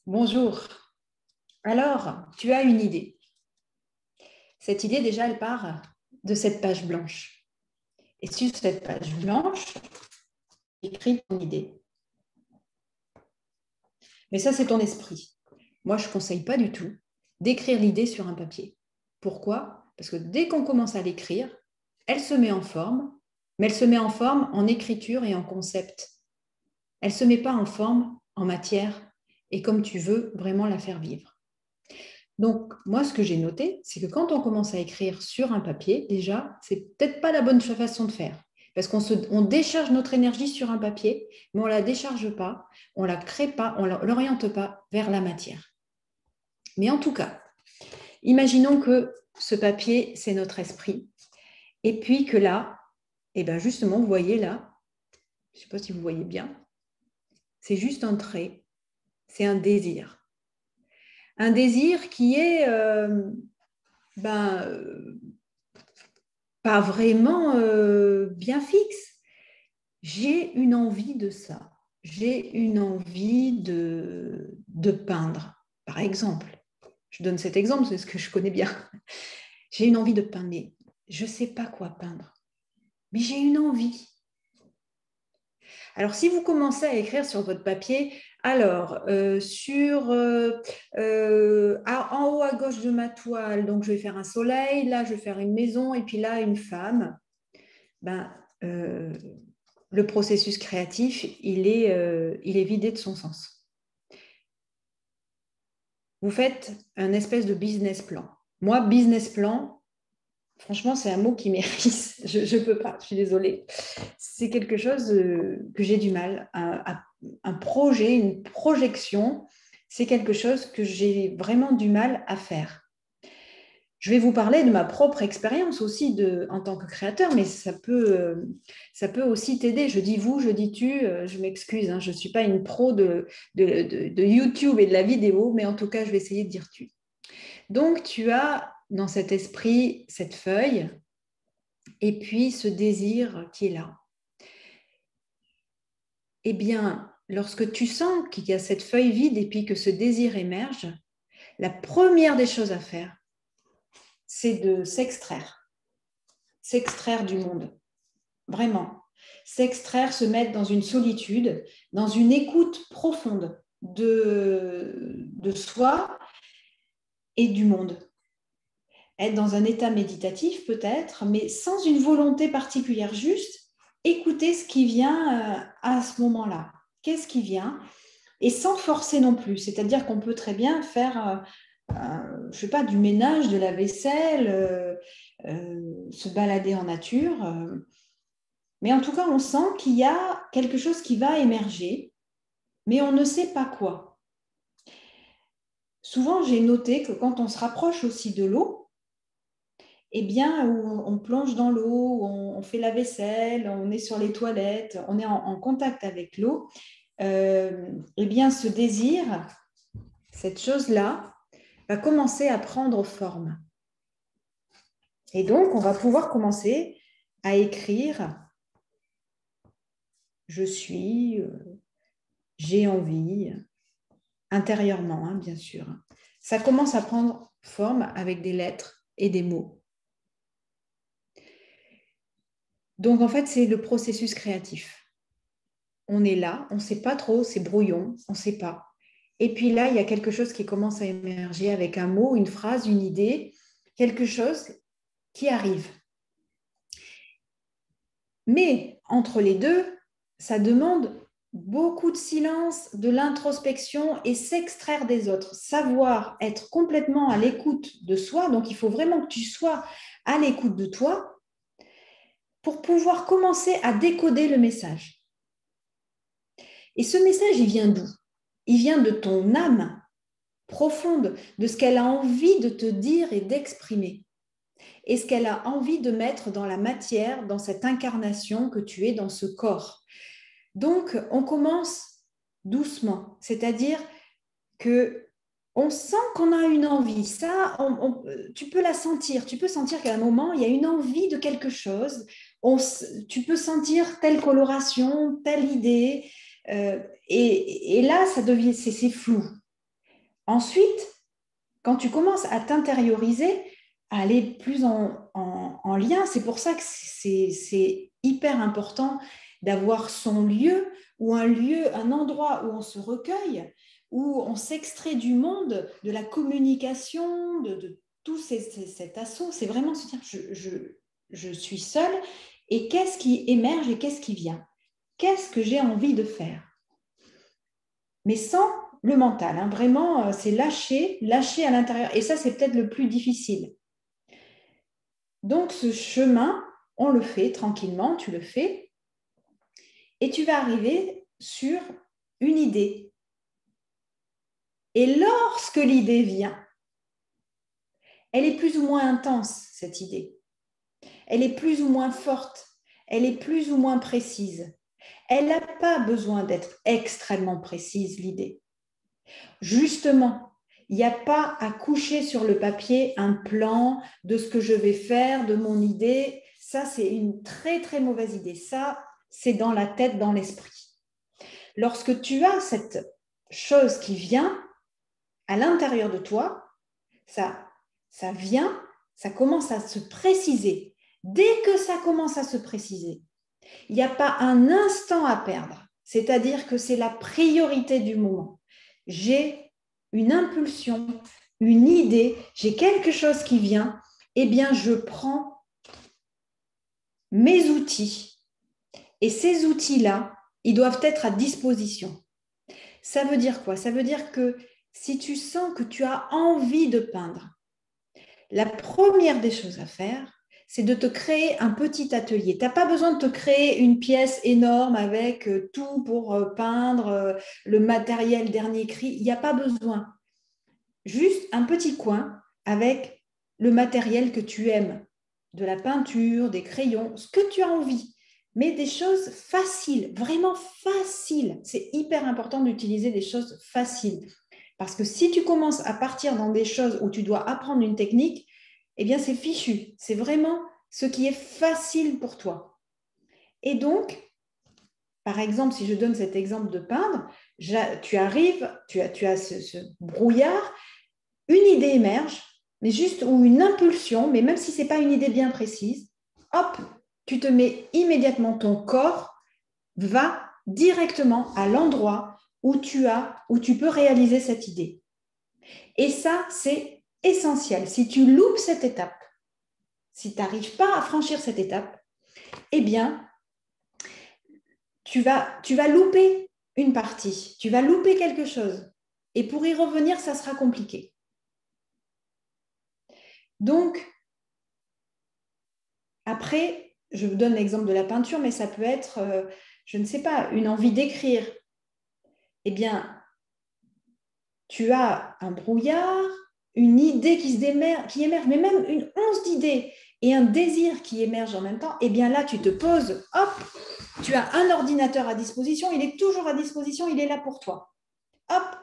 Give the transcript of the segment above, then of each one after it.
Bonjour. Alors, tu as une idée. Cette idée, déjà, elle part de cette page blanche. Et sur cette page blanche, écris ton idée. Mais ça, c'est ton esprit. Moi, je ne conseille pas du tout d'écrire l'idée sur un papier. Pourquoi? Parce que dès qu'on commence à l'écrire, elle se met en forme, mais elle se met en forme en écriture et en concept. Elle ne se met pas en forme, en matière, et comme tu veux vraiment la faire vivre. Donc, moi, ce que j'ai noté, c'est que quand on commence à écrire sur un papier, déjà, c'est peut-être pas la bonne façon de faire. Parce on décharge notre énergie sur un papier, mais on ne la décharge pas, on ne la crée pas, on ne l'oriente pas vers la matière. Mais en tout cas, imaginons que ce papier, c'est notre esprit. Et puis que là, et bien justement, vous voyez là, je ne sais pas si vous voyez bien, c'est juste un trait, c'est un désir. Un désir qui est pas vraiment bien fixe. J'ai une envie de ça. J'ai une envie de peindre, par exemple. Je donne cet exemple, c'est ce que je connais bien. J'ai une envie de peindre, mais je ne sais pas quoi peindre. Mais j'ai une envie. Alors, si vous commencez à écrire sur votre papier, alors, en haut à gauche de ma toile, donc je vais faire un soleil, là, je vais faire une maison, et puis là, une femme. Ben, le processus créatif, il est vidé de son sens. Vous faites un espèce de business plan. Moi, business plan, franchement, c'est un mot qui m'érisse. Je ne peux pas, je suis désolée. C'est quelque chose que j'ai du mal. Un projet, une projection, c'est quelque chose que j'ai vraiment du mal à faire. Je vais vous parler de ma propre expérience aussi en tant que créateur, mais ça peut aussi t'aider. Je dis vous, je dis tu, je m'excuse, hein, je ne suis pas une pro de YouTube et de la vidéo, mais en tout cas, je vais essayer de dire tu. Donc, tu as dans cet esprit cette feuille et puis ce désir qui est là. Eh bien, lorsque tu sens qu'il y a cette feuille vide et puis que ce désir émerge, la première des choses à faire, c'est de s'extraire du monde. Vraiment. S'extraire, se mettre dans une solitude, dans une écoute profonde de soi et du monde. Être dans un état méditatif peut-être, mais sans une volonté particulière, juste écouter ce qui vient à ce moment-là. Qu'est-ce qui vient? Et sans forcer non plus. C'est-à-dire qu'on peut très bien faire je sais pas, du ménage, de la vaisselle, se balader en nature. Mais en tout cas, on sent qu'il y a quelque chose qui va émerger, mais on ne sait pas quoi. Souvent, j'ai noté que quand on se rapproche aussi de l'eau, eh bien, on plonge dans l'eau, on fait la vaisselle, on est sur les toilettes, on est en contact avec l'eau, eh bien, ce désir, cette chose-là, va commencer à prendre forme. Et donc, on va pouvoir commencer à écrire « je suis »,« j'ai envie », intérieurement, hein, bien sûr. Ça commence à prendre forme avec des lettres et des mots. Donc, en fait, c'est le processus créatif. On est là, on ne sait pas trop, c'est brouillon, on ne sait pas. Et puis là, il y a quelque chose qui commence à émerger avec un mot, une phrase, une idée, quelque chose qui arrive. Mais entre les deux, ça demande beaucoup de silence, de l'introspection et s'extraire des autres, savoir être complètement à l'écoute de soi. Donc, il faut vraiment que tu sois à l'écoute de toi pour pouvoir commencer à décoder le message. Et ce message, il vient d'où? Il vient de ton âme profonde, de ce qu'elle a envie de te dire et d'exprimer. Et ce qu'elle a envie de mettre dans la matière, dans cette incarnation que tu es dans ce corps. Donc, on commence doucement, c'est-à-dire que on sent qu'on a une envie. Ça, tu peux la sentir. Tu peux sentir qu'à un moment, il y a une envie de quelque chose. Tu peux sentir telle coloration, telle idée. Et là, ça devient, c'est flou. Ensuite, quand tu commences à t'intérioriser, à aller plus en lien, c'est pour ça que c'est hyper important d'avoir son lieu ou un lieu, un endroit où on se recueille, où on s'extrait du monde, de la communication, de tout cet assaut. C'est vraiment se dire, je suis seule et qu'est-ce qui émerge et qu'est-ce qui vient? Qu'est-ce que j'ai envie de faire? Mais sans le mental, hein. Vraiment, c'est lâcher à l'intérieur. Et ça, c'est peut-être le plus difficile. Donc, ce chemin, on le fait tranquillement, tu le fais, et tu vas arriver sur une idée. Et lorsque l'idée vient, elle est plus ou moins intense, cette idée. Elle est plus ou moins forte. Elle est plus ou moins précise. Elle n'a pas besoin d'être extrêmement précise, l'idée. Justement, il n'y a pas à coucher sur le papier un plan de ce que je vais faire, de mon idée. Ça, c'est une très, très mauvaise idée. Ça, c'est dans la tête, dans l'esprit. Lorsque tu as cette chose qui vient à l'intérieur de toi, ça vient, ça commence à se préciser. Dès que ça commence à se préciser, il n'y a pas un instant à perdre. C'est-à-dire que c'est la priorité du moment. J'ai une impulsion, une idée, j'ai quelque chose qui vient, eh bien, je prends mes outils. Et ces outils-là, ils doivent être à disposition. Ça veut dire quoi? Ça veut dire que si tu sens que tu as envie de peindre, la première des choses à faire, c'est de te créer un petit atelier. Tu n'as pas besoin de te créer une pièce énorme avec tout pour peindre, le matériel dernier cri. Il n'y a pas besoin. Juste un petit coin avec le matériel que tu aimes, de la peinture, des crayons, ce que tu as envie. Mais des choses faciles, vraiment faciles. C'est hyper important d'utiliser des choses faciles. Parce que si tu commences à partir dans des choses où tu dois apprendre une technique, eh bien, c'est fichu. C'est vraiment ce qui est facile pour toi. Et donc, par exemple, si je donne cet exemple de peindre, tu arrives, tu as ce brouillard, une idée émerge, mais juste ou une impulsion, mais même si ce n'est pas une idée bien précise, hop, tu te mets immédiatement, ton corps va directement à l'endroit où tu peux réaliser cette idée. Et ça, c'est essentiel. Si tu loupes cette étape, si tu n'arrives pas à franchir cette étape, eh bien, tu vas louper une partie, tu vas louper quelque chose. Et pour y revenir, ça sera compliqué. Donc, après, je vous donne l'exemple de la peinture, mais ça peut être, je ne sais pas, une envie d'écrire. Eh bien, tu as un brouillard, une idée qui émerge, mais même une once d'idée et un désir qui émerge en même temps, eh bien là, tu te poses, hop, tu as un ordinateur à disposition, il est toujours à disposition, il est là pour toi. Hop,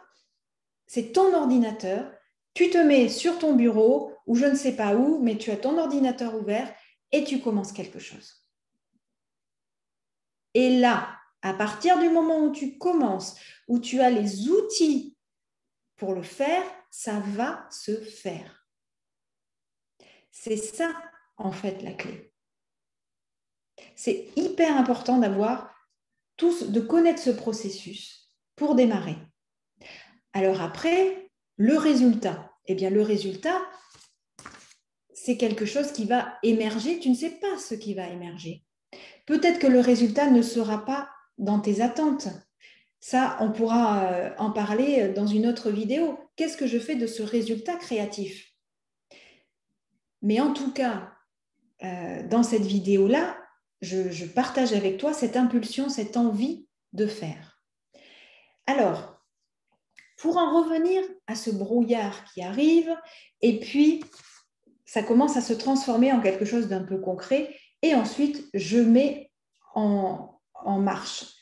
c'est ton ordinateur, tu te mets sur ton bureau ou je ne sais pas où, mais tu as ton ordinateur ouvert et tu commences quelque chose. Et là, à partir du moment où tu commences, où tu as les outils pour le faire, ça va se faire. C'est ça, en fait, la clé. C'est hyper important de connaître ce processus pour démarrer. Alors après, le résultat. Eh bien, le résultat, c'est quelque chose qui va émerger. Tu ne sais pas ce qui va émerger. Peut-être que le résultat ne sera pas dans tes attentes. Ça, on pourra en parler dans une autre vidéo. Qu'est-ce que je fais de ce résultat créatif? Mais en tout cas, dans cette vidéo-là, je partage avec toi cette impulsion, cette envie de faire. Alors, pour en revenir à ce brouillard qui arrive, et puis ça commence à se transformer en quelque chose d'un peu concret, et ensuite je mets en marche.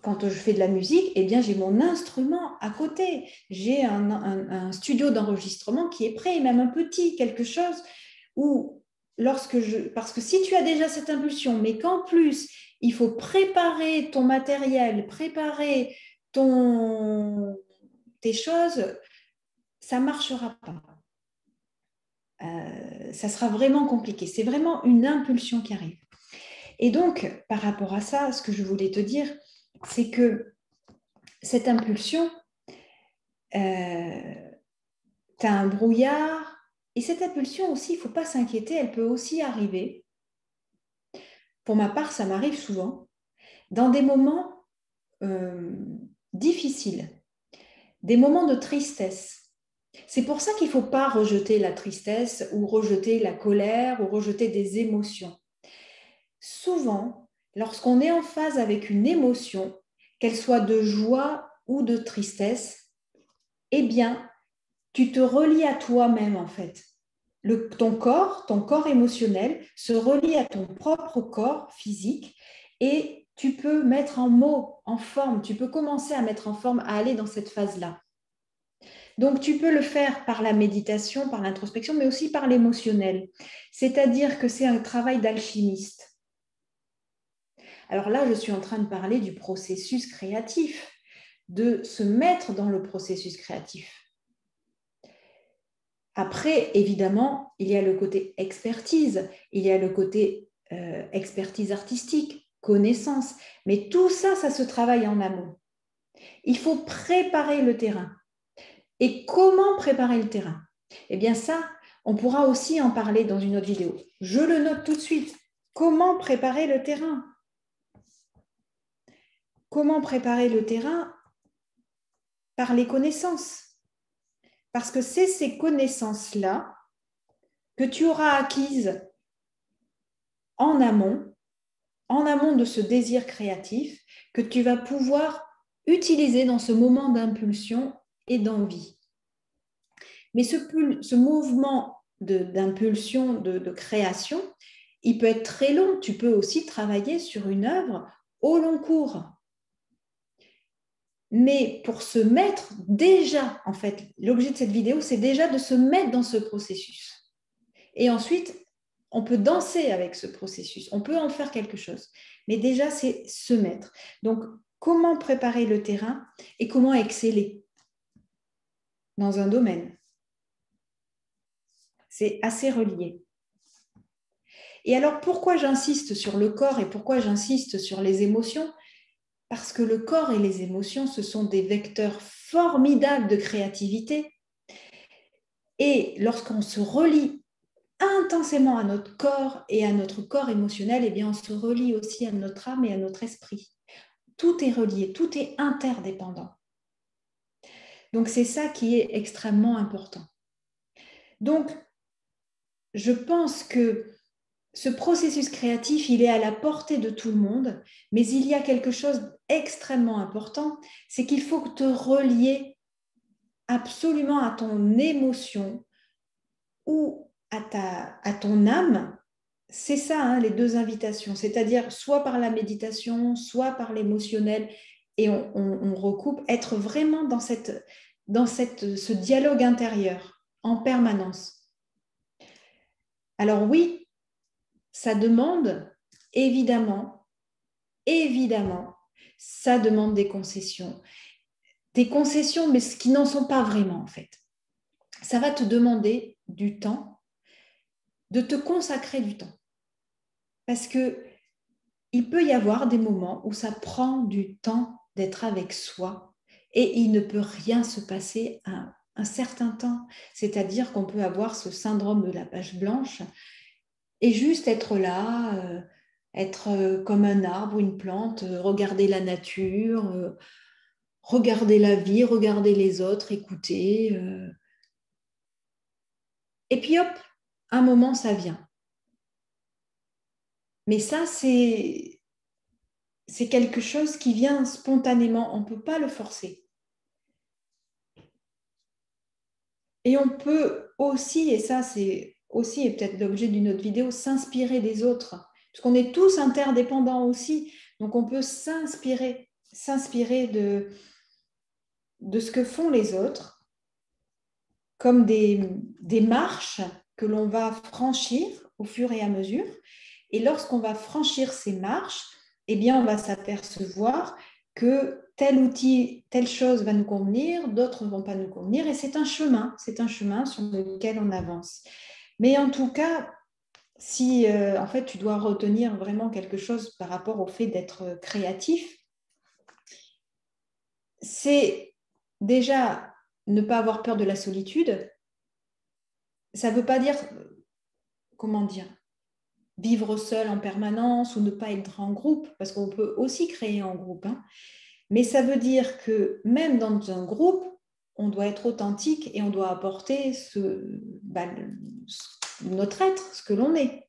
Quand je fais de la musique, eh bien, j'ai mon instrument à côté. J'ai un studio d'enregistrement qui est prêt, même un petit, quelque chose où parce que si tu as déjà cette impulsion, mais qu'en plus, il faut préparer ton matériel, préparer tes choses, ça ne marchera pas. Ça sera vraiment compliqué. C'est vraiment une impulsion qui arrive. Et donc, par rapport à ça, ce que je voulais te dire, c'est que cette impulsion, tu as un brouillard, et cette impulsion aussi, il ne faut pas s'inquiéter, elle peut aussi arriver. Pour ma part, ça m'arrive souvent, dans des moments difficiles, des moments de tristesse. C'est pour ça qu'il ne faut pas rejeter la tristesse ou rejeter la colère ou rejeter des émotions. Souvent, lorsqu'on est en phase avec une émotion, qu'elle soit de joie ou de tristesse, eh bien, tu te relis à toi-même en fait. Ton corps émotionnel se relie à ton propre corps physique et tu peux mettre en mots, en forme, tu peux commencer à mettre en forme, à aller dans cette phase-là. Donc, tu peux le faire par la méditation, par l'introspection, mais aussi par l'émotionnel. C'est-à-dire que c'est un travail d'alchimiste. Alors là, je suis en train de parler du processus créatif, de se mettre dans le processus créatif. Après, évidemment, il y a le côté expertise, il y a le côté expertise artistique, connaissance, mais tout ça, ça se travaille en amont. Il faut préparer le terrain. Et comment préparer le terrain? Eh bien ça, on pourra aussi en parler dans une autre vidéo. Je le note tout de suite. Comment préparer le terrain? Comment préparer le terrain? Par les connaissances. Parce que c'est ces connaissances-là que tu auras acquises en amont de ce désir créatif, que tu vas pouvoir utiliser dans ce moment d'impulsion et d'envie. Mais ce mouvement d'impulsion, de création, il peut être très long. Tu peux aussi travailler sur une œuvre au long cours. Mais pour se mettre déjà, en fait, l'objet de cette vidéo, c'est déjà de se mettre dans ce processus. Et ensuite, on peut danser avec ce processus, on peut en faire quelque chose. Mais déjà, c'est se mettre. Donc, comment préparer le terrain et comment exceller dans un domaine? C'est assez relié. Et alors, pourquoi j'insiste sur le corps et pourquoi j'insiste sur les émotions? Parce que le corps et les émotions, ce sont des vecteurs formidables de créativité. Et lorsqu'on se relie intensément à notre corps et à notre corps émotionnel, eh bien, on se relie aussi à notre âme et à notre esprit. Tout est relié, tout est interdépendant. Donc, c'est ça qui est extrêmement important. Donc, je pense que ce processus créatif, il est à la portée de tout le monde, mais il y a quelque chose d'extrêmement important, c'est qu'il faut te relier absolument à ton émotion ou à ton âme. C'est ça, hein, les deux invitations, c'est-à-dire soit par la méditation, soit par l'émotionnel, et on recoupe, être vraiment dans ce dialogue intérieur en permanence. Alors oui, ça demande évidemment, ça demande des concessions, mais ce qui n'en sont pas vraiment en fait. Ça va te demander du temps, de te consacrer du temps. Parce que il peut y avoir des moments où ça prend du temps d'être avec soi et il ne peut rien se passer à un certain temps. C'est-à-dire qu'on peut avoir ce syndrome de la page blanche et juste être là, être comme un arbre ou une plante, regarder la nature, regarder la vie, regarder les autres, écouter. Et puis hop, un moment, ça vient. Mais ça, c'est quelque chose qui vient spontanément, on ne peut pas le forcer. Et on peut aussi, et ça c'est aussi et peut-être l'objet d'une autre vidéo, s'inspirer des autres, parce qu'on est tous interdépendants aussi, donc on peut s'inspirer de ce que font les autres, comme des marches que l'on va franchir au fur et à mesure. Et lorsqu'on va franchir ces marches, eh bien, on va s'apercevoir que tel outil, telle chose va nous convenir, d'autres ne vont pas nous convenir, et c'est un chemin sur lequel on avance. Mais en tout cas, si en fait tu dois retenir vraiment quelque chose par rapport au fait d'être créatif, c'est déjà ne pas avoir peur de la solitude. Ça ne veut pas dire, comment dire, vivre seul en permanence ou ne pas être en groupe, parce qu'on peut aussi créer en groupe, hein. Mais ça veut dire que même dans un groupe, on doit être authentique et on doit apporter notre être, ce que l'on est.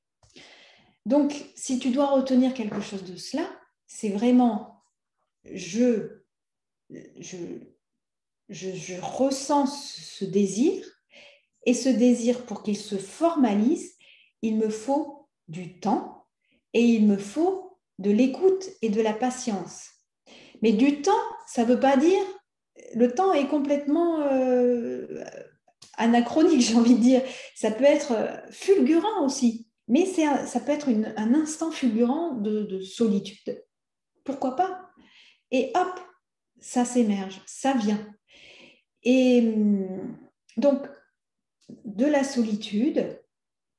Donc, si tu dois retenir quelque chose de cela, c'est vraiment je ressens ce désir, et ce désir, pour qu'il se formalise, il me faut du temps et il me faut de l'écoute et de la patience. Mais du temps, ça ne veut pas dire... Le temps est complètement anachronique, j'ai envie de dire. Ça peut être fulgurant aussi, mais ça peut être un instant fulgurant de solitude. Pourquoi pas? Et hop, ça s'émerge, ça vient. Et donc, de la solitude,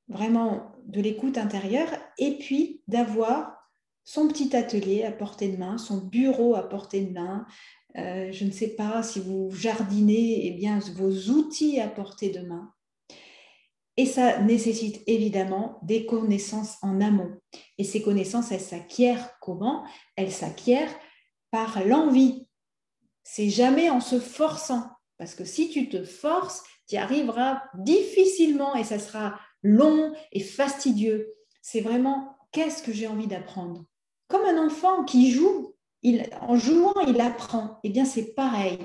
vraiment de l'écoute intérieure, et puis d'avoir son petit atelier à portée de main, son bureau à portée de main. Je ne sais pas si vous jardinez, eh bien, vos outils à portée de main. Et ça nécessite évidemment des connaissances en amont. Et ces connaissances, elles s'acquièrent comment? Elles s'acquièrent par l'envie. C'est jamais en se forçant. Parce que si tu te forces, tu y arriveras difficilement et ça sera long et fastidieux. C'est vraiment qu'est-ce que j'ai envie d'apprendre. Comme un enfant qui joue, en jouant, il apprend. Eh bien, c'est pareil.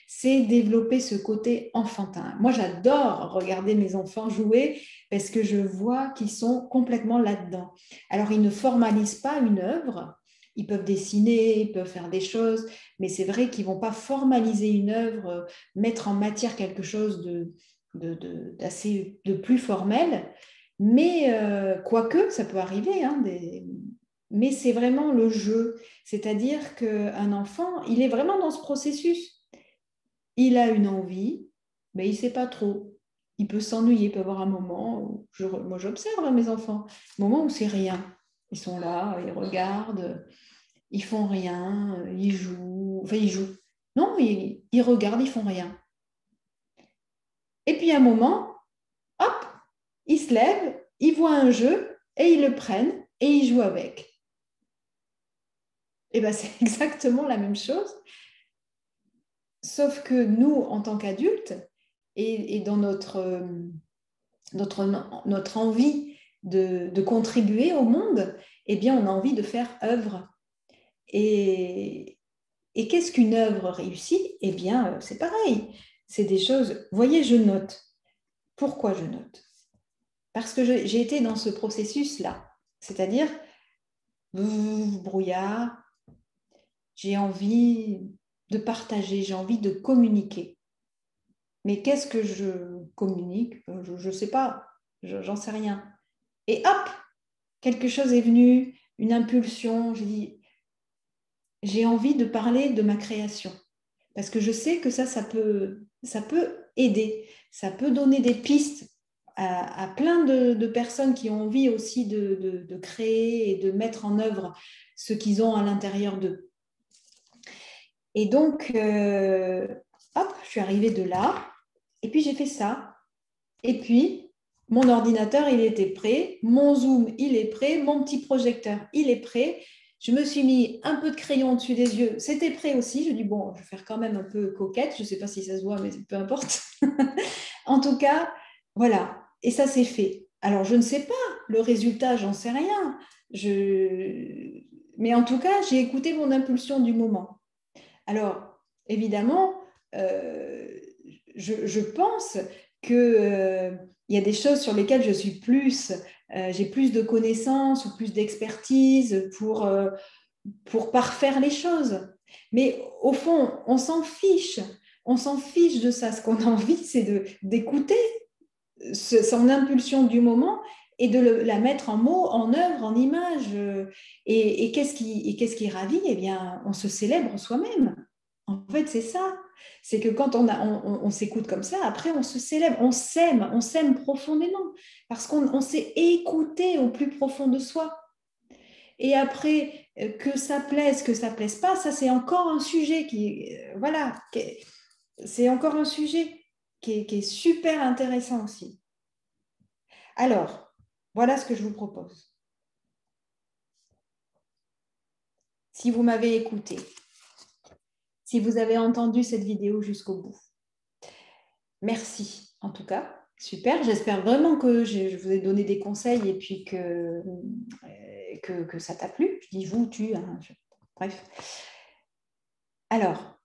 C'est développer ce côté enfantin. Moi, j'adore regarder mes enfants jouer parce que je vois qu'ils sont complètement là-dedans. Alors, ils ne formalisent pas une œuvre. Ils peuvent dessiner, ils peuvent faire des choses, mais c'est vrai qu'ils ne vont pas formaliser une œuvre, mettre en matière quelque chose de plus formel. Mais quoique, ça peut arriver, hein, mais c'est vraiment le jeu. C'est-à-dire qu'un enfant, il est vraiment dans ce processus. Il a une envie, mais il ne sait pas trop. Il peut s'ennuyer, il peut avoir un moment où, moi j'observe mes enfants, un moment où c'est rien. Ils sont là, ils regardent, ils font rien, ils jouent. Enfin, ils jouent. Non, ils regardent, ils font rien. Et puis à un moment, hop, ils se lèvent, ils voient un jeu et ils le prennent et ils jouent avec. Et bien, c'est exactement la même chose. Sauf que nous, en tant qu'adultes, et dans notre envie de contribuer au monde, eh bien, on a envie de faire œuvre. Et qu'est-ce qu'une œuvre réussie? Eh bien, c'est pareil. C'est des choses... Vous voyez, je note. Pourquoi je note? Parce que j'ai été dans ce processus-là. C'est-à-dire, brouillard, j'ai envie de partager, j'ai envie de communiquer. Mais qu'est-ce que je communique? Je ne sais pas, j'en sais rien. Et hop, quelque chose est venu, une impulsion, j'ai dit, j'ai envie de parler de ma création. Parce que je sais que ça peut aider, ça peut donner des pistes à plein de personnes qui ont envie aussi de créer et de mettre en œuvre ce qu'ils ont à l'intérieur d'eux. Et donc, hop, je suis arrivée de là, et puis j'ai fait ça. Et puis, mon ordinateur, il était prêt, mon Zoom, il est prêt, mon petit projecteur, il est prêt. Je me suis mis un peu de crayon au-dessus des yeux, c'était prêt aussi. Je dis, bon, je vais faire quand même un peu coquette, je ne sais pas si ça se voit, mais peu importe. En tout cas, voilà, et ça c'est fait. Alors, je ne sais pas, le résultat, j'en sais rien. Mais en tout cas, j'ai écouté mon impulsion du moment. Alors, évidemment, je pense qu'il y a des choses sur lesquelles je suis j'ai plus de connaissances ou plus d'expertise pour parfaire les choses. Mais au fond, on s'en fiche. On s'en fiche de ça. Ce qu'on a envie, c'est d'écouter son impulsion du moment et de la mettre en mots, en œuvre, en image. Et qu'est-ce qui ravit? Eh bien, on se célèbre soi-même. fait, c'est ça. C'est que quand on s'écoute comme ça, après, on se célèbre, on s'aime profondément parce qu'on s'est écouté au plus profond de soi. Et après, que ça plaise pas, ça, c'est encore un sujet c'est encore un sujet qui est super intéressant aussi. Alors, voilà ce que je vous propose. Si vous m'avez écouté, si vous avez entendu cette vidéo jusqu'au bout, merci en tout cas. Super, j'espère vraiment que je vous ai donné des conseils et puis que ça t'a plu. Je dis vous, tu, hein, bref. Alors,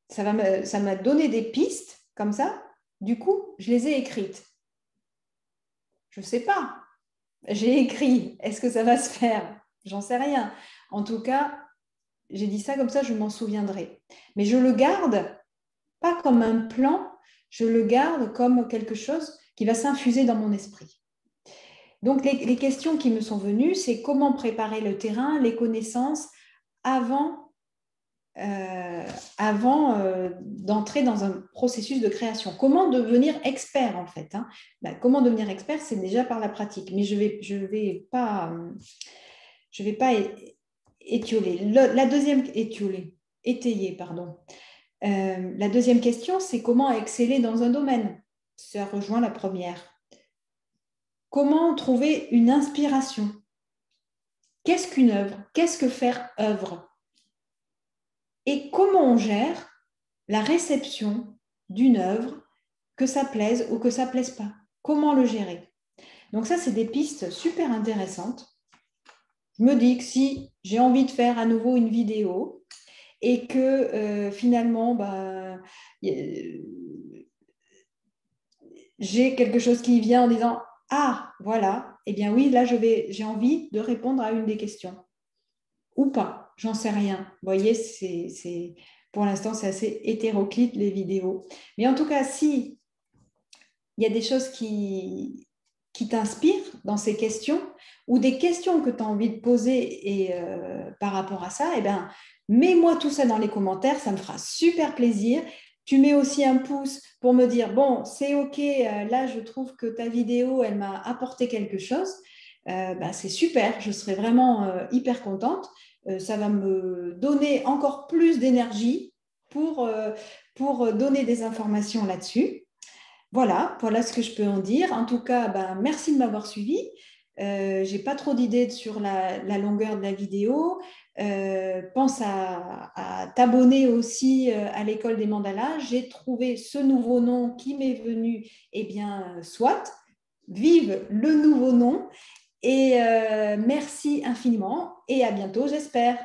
ça m'a donné des pistes comme ça. Du coup, je les ai écrites. Je ne sais pas. J'ai écrit. Est-ce que ça va se faire? J'en sais rien. En tout cas, j'ai dit ça comme ça, je m'en souviendrai. Mais je le garde pas comme un plan, je le garde comme quelque chose qui va s'infuser dans mon esprit. Donc, les questions qui me sont venues, c'est comment préparer le terrain, les connaissances avant d'entrer dans un processus de création. Comment devenir expert, en fait, hein? Comment devenir expert, c'est déjà par la pratique, mais je vais pas étioler. Étayer, pardon. La deuxième question, c'est comment exceller dans un domaine. Ça rejoint la première. Comment trouver une inspiration? Qu'est-ce qu'une œuvre? Qu'est-ce que faire œuvre? Et comment on gère la réception d'une œuvre, que ça plaise ou que ça ne plaise pas? Comment le gérer? Donc ça, c'est des pistes super intéressantes. Je me dis que si j'ai envie de faire à nouveau une vidéo et que finalement, j'ai quelque chose qui vient en disant « Ah, voilà, eh bien oui, là, j'ai envie de répondre à une des questions. » Ou pas, j'en sais rien. Vous voyez, pour l'instant, c'est assez hétéroclite, les vidéos. Mais en tout cas, si il y a des choses qui t'inspirent dans ces questions ou des questions que tu as envie de poser par rapport à ça, eh bien, mets-moi tout ça dans les commentaires, ça me fera super plaisir. Tu mets aussi un pouce pour me dire, bon, c'est OK, là, je trouve que ta vidéo, elle m'a apporté quelque chose. C'est super, je serai vraiment hyper contente. Ça va me donner encore plus d'énergie pour donner des informations là-dessus. Voilà ce que je peux en dire. En tout cas, merci de m'avoir suivi. Je n'ai pas trop d'idées sur la longueur de la vidéo. Pense à t'abonner aussi à l'école des mandalas. J'ai trouvé ce nouveau nom qui m'est venu. Eh bien, soit. Vive le nouveau nom. Et merci infiniment et à bientôt, j'espère.